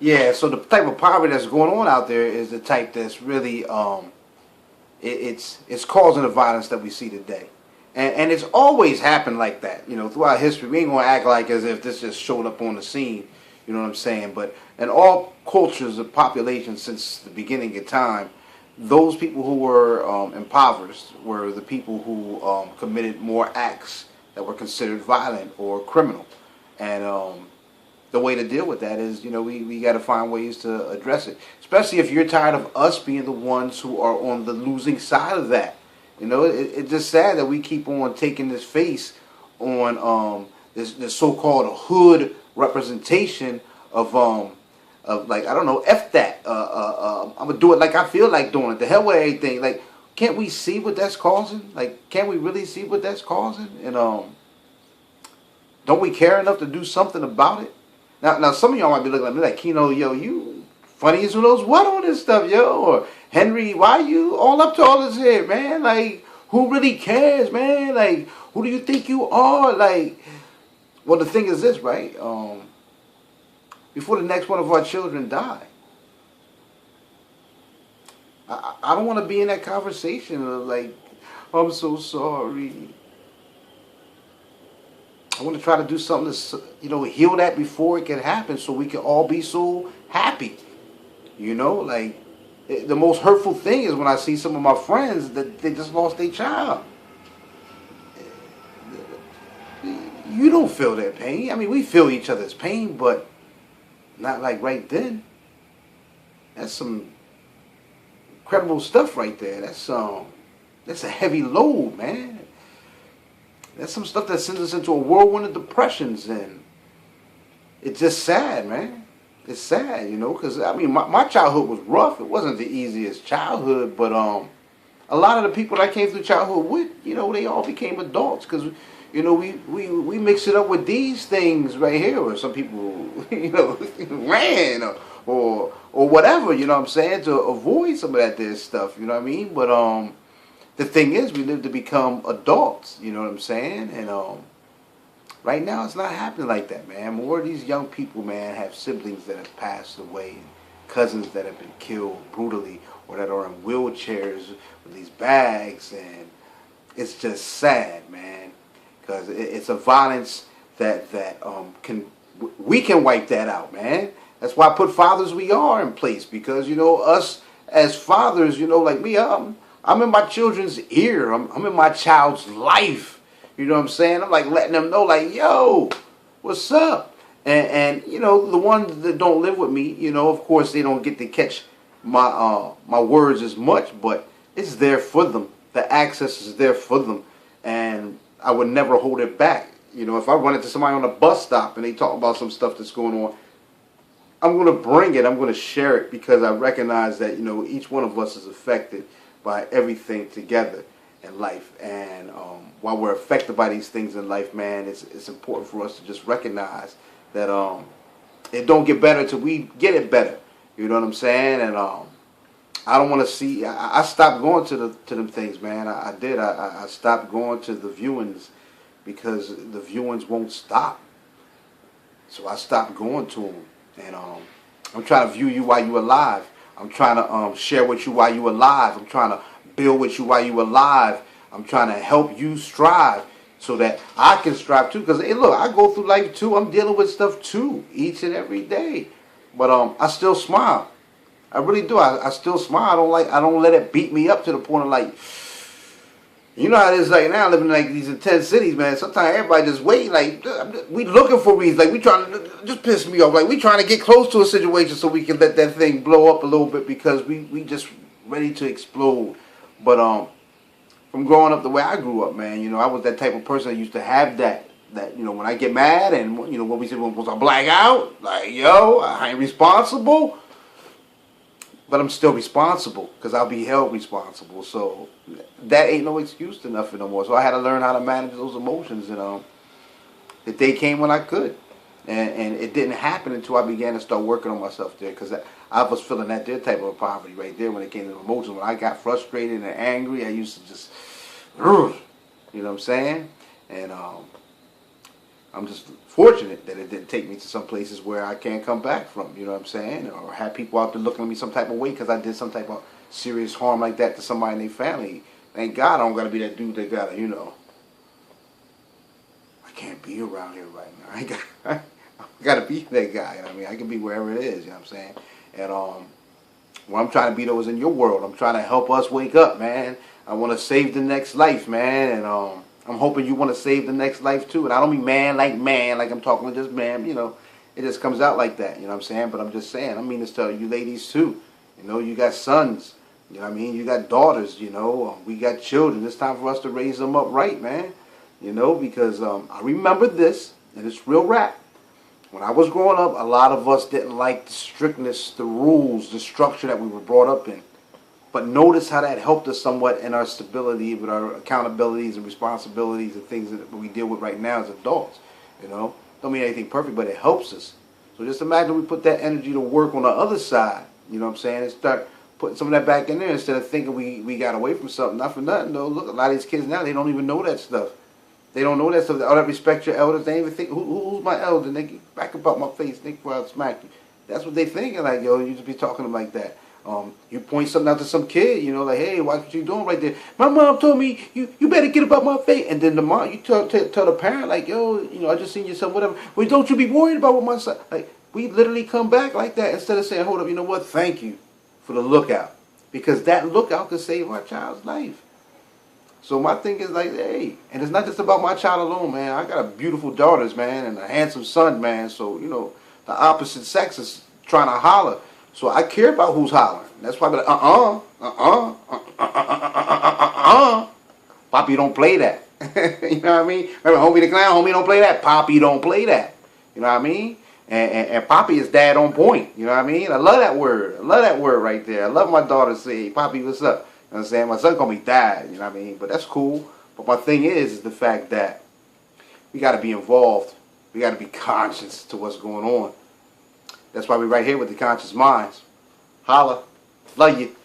Yeah, so the type of poverty that's going on out there is the type that's really it's causing the violence that we see today, and it's always happened like that. You know, throughout history, we ain't gonna act like as if this just showed up on the scene. You know what I'm saying? But in all cultures of population since the beginning of time, those people who were impoverished were the people who committed more acts that were considered violent or criminal, and the way to deal with that is, you know, we got to find ways to address it. Especially if you're tired of us being the ones who are on the losing side of that. You know, it's just sad that we keep on taking this face on this so-called hood representation of like, I don't know, F that. I'm gonna do it like I feel like doing it. The hell with everything. Like, can't we see what that's causing? Like, can't we really see what that's causing? And don't we care enough to do something about it? Now, some of y'all might be looking at me like, Keno, yo, you funny as who knows what on this stuff, yo. Or, Henry, why you all up to all this here, man? Like, who really cares, man? Like, who do you think you are? Like, well, the thing is this, right? Before the next one of our children die, I don't want to be in that conversation of like, I'm so sorry. I want to try to do something to, you know, heal that before it can happen so we can all be so happy. You know, like, the most hurtful thing is when I see some of my friends that they just lost their child. You don't feel that pain. I mean, we feel each other's pain, but not like right then. That's some incredible stuff right there. That's a heavy load, man. That's some stuff that sends us into a whirlwind of depressions, and it's just sad, man. It's sad, you know, because, I mean, my childhood was rough. It wasn't the easiest childhood, but a lot of the people that I came through childhood with, you know, they all became adults because, you know, we mix it up with these things right here, or some people, you know, ran or whatever, you know what I'm saying, to avoid some of that there stuff, you know what I mean? But the thing is, we live to become adults, you know what I'm saying? And right now, it's not happening like that, man. More of these young people, man, have siblings that have passed away, cousins that have been killed brutally, or that are in wheelchairs with these bags, and it's just sad, man, because it's a violence that we can wipe that out, man. That's why I put Fathers We Are in place, because, you know, us as fathers, you know, like me, I'm in my children's ear. I'm in my child's life. You know what I'm saying? I'm like letting them know, like, yo, what's up? And you know, the ones that don't live with me, you know, of course they don't get to catch my words as much, but it's there for them. The access is there for them, and I would never hold it back. You know, if I run into somebody on a bus stop and they talk about some stuff that's going on, I'm going to bring it. I'm going to share it because I recognize that, you know, each one of us is affected by everything together in life. And while we're affected by these things in life, man, it's important for us to just recognize that it don't get better till we get it better. You know what I'm saying? And I don't want to see. I stopped going to them things, man. I did. I stopped going to the viewings because the viewings won't stop. So I stopped going to them. And I'm trying to view you while you're alive. I'm trying to share with you while you're alive. I'm trying to build with you while you're alive. I'm trying to help you strive so that I can strive too. Because, hey, look, I go through life too. I'm dealing with stuff too, each and every day. But I still smile. I really do. I still smile. I don't let it beat me up to the point of like, you know how it is like now living in like these intense cities, man. Sometimes everybody just wait, like we looking for reasons, like we trying to just piss me off, like we trying to get close to a situation so we can let that thing blow up a little bit because we just ready to explode. But from growing up the way I grew up, man, you know, I was that type of person that used to have that you know, when I get mad and, you know, what we said was I black out, like, yo, I ain't responsible. But I'm still responsible because I'll be held responsible. So that ain't no excuse to nothing no more. So I had to learn how to manage those emotions. And the day came when I could. And it didn't happen until I began to start working on myself there. Because I was feeling that there type of poverty right there when it came to emotions. When I got frustrated and angry, I used to just, you know what I'm saying? And I'm just fortunate that it didn't take me to some places where I can't come back from. You know what I'm saying? Or have people out there looking at me some type of way because I did some type of serious harm like that to somebody in their family. Thank God I don't gotta be that dude that gotta, I can't be around here right now. I gotta be that guy. You know what I mean? I can be wherever it is. You know what I'm saying? And what I'm trying to be though is in your world. I'm trying to help us wake up, man. I want to save the next life, man. And I'm hoping you want to save the next life too. And I don't mean man, like I'm talking to just man. It just comes out like that. You know what I'm saying? But I'm just saying. I mean this to you ladies too. You got sons. You know what I mean? You got daughters. We got children. It's time for us to raise them up right, man. Because I remember this, and it's real rap. When I was growing up, a lot of us didn't like the strictness, the rules, the structure that we were brought up in. But notice how that helped us somewhat in our stability, with our accountabilities and responsibilities and things that we deal with right now as adults. Don't mean anything perfect, but it helps us. So just imagine we put that energy to work on the other side. You know what I'm saying? And start putting some of that back in there instead of thinking we got away from something. Not for nothing, though. Look, a lot of these kids now, they don't even know that stuff. They don't know that stuff. All that respect your elders. They ain't even think, who's my elder? Nigga, back up out my face, nigga, before I smack you. That's what they thinking, like, yo, you just be talking to them like that. You point something out to some kid, like, hey, watch what you doing right there. My mom told me, you better get about my face. And then the mom, you tell the parent, like, yo, I just seen your son, whatever. Well, don't you be worried about what my son, like, we literally come back like that instead of saying, hold up, you know what, thank you for the lookout. Because that lookout could save our child's life. So my thing is like, hey, and it's not just about my child alone, man. I got beautiful daughters, man, and a handsome son, man. So, the opposite sex is trying to holler. So I care about who's hollering. That's why I'm like, Poppy don't play that. You know what I mean? Remember, Homie the Clown, Homie don't play that. Poppy don't play that. You know what I mean? And Poppy is dad on point. You know what I mean? I love that word. I love that word right there. I love my daughter say, hey, Poppy, what's up? You know what I'm saying? My son called me dad, you know what I mean? But that's cool. But my thing is the fact that we got to be involved. We got to be conscious to what's going on. That's why we're right here with the Conscious Minds. Holla. Love you.